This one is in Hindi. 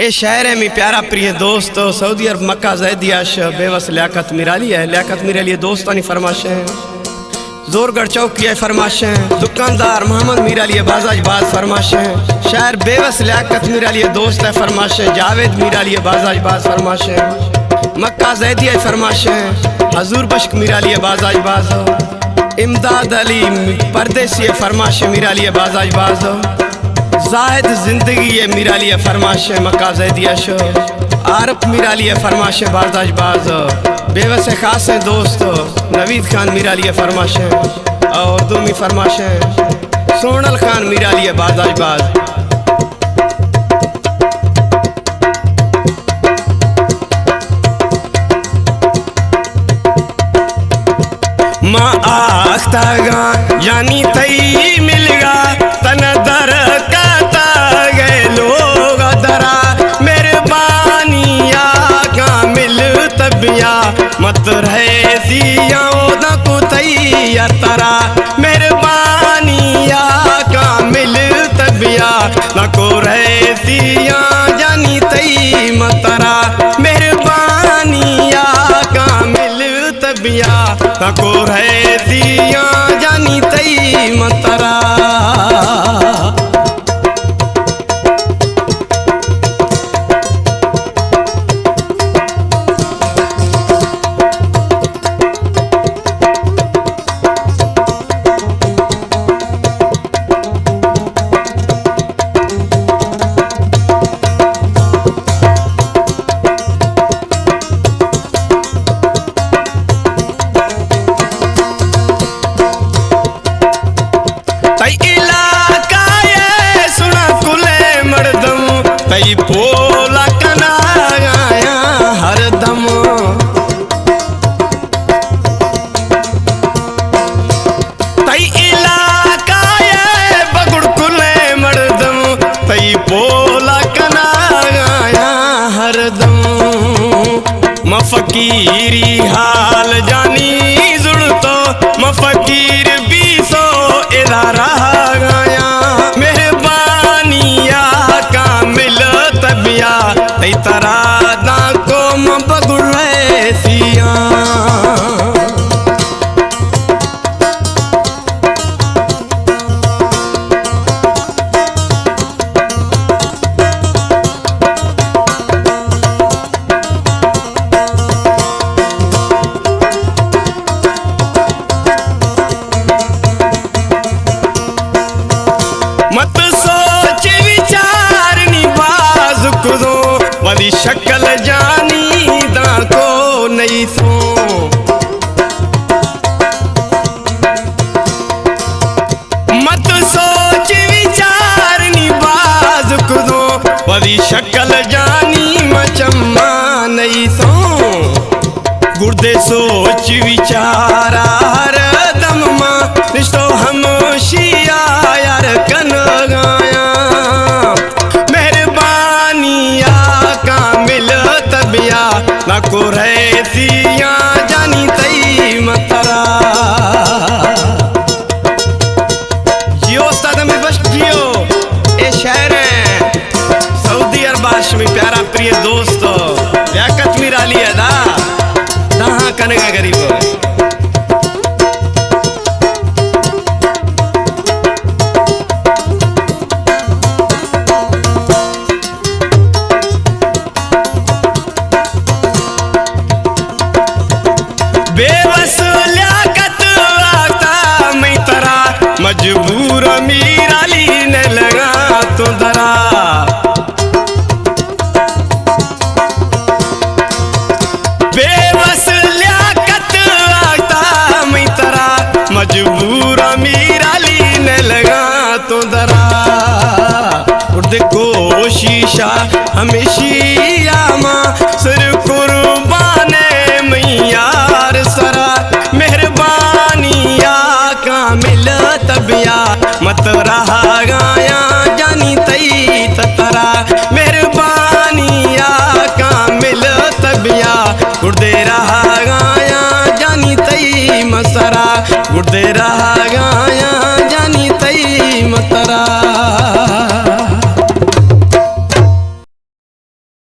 ए शहर है मी प्यारा प्रिय दोस्त सऊदी अरब मक्का जैदियाश बेवस लियाकत मिराली है। लियाकत मिराली दोस्तानी फरमाशें जोरगढ़ चौकी है फरमाशें दुकानदार मोहम्मद मिराली बाजाज बाज फरमाशें शहर बेवस लियाकत मिराली दोस्त है फरमाशें जावेद मिराली बाजाज बाज फरमाशें मक्का जैदिया फरमाशें हजूर बश्क मिराली बाजाज बाज इमदाद अली परदेसी फरमाशें मिराली बाजाज बाज जाहिद जिंदगी ये मिराली फरमाश मक्का जैदिया शो आरफ मिराली फरमाश बाजाज बाज बेवस खास दोस्त नवीद खान मिराली फरमाश और दुमी फरमाश सोनल खान मिराली बाजाज बाज माँ आख्ता गा यानी तई मिलगा तन दर मत रहे दिया को तैया तरा मेहरबानिया का मिल तबिया न को रहे दिया जानी तई मतरा मेहरबानिया का मिल तबिया न को रहे दिया जानी तई मतरा तई पोला कना गाया हरदम तई इलाका ये बगुड़ कुले मर्दम तई पोला कना गाया हरदम मफकीरी हाल जानी जुड़तो मफकीर बीसो इदारा गाया तई तरा ना को बगुड़े सिया मत सोच विचार निबाज खुदो वदी शक्ल जानी दा को नहीं सो मत सोच विचार निबाज खुदो वदी शक्ल जानी मचम्मा नहीं सो गुर्दे सोच विचारा हर दम मा रिश्तो हम शिया यार कन गाया ना को रहे दिया जानी तई मतरा जियो उस्ताद में बस जियो ए शहर है सऊदी अरबाश में प्यारा प्रिय दोस्त लियाकत मिराली अदा दहा कनेगा गरीब बेबस लियाकत आता मैं तरा मजबूर मिराली ने लगा तो दरा बेबस लियाकत आता मैं तरा मजबूर मिराली ने लगा तो दरा उर्द कोशिशा हमेशा माँ सिर कुर्बाने मैया सरा मेहरबानिया का मिल तबिया मत रहा गाया जानी तई तरा मेहरबानिया का मिल तबिया गुर्दे रहा गाया जानी तई मसरा गुर्दे रहा गाया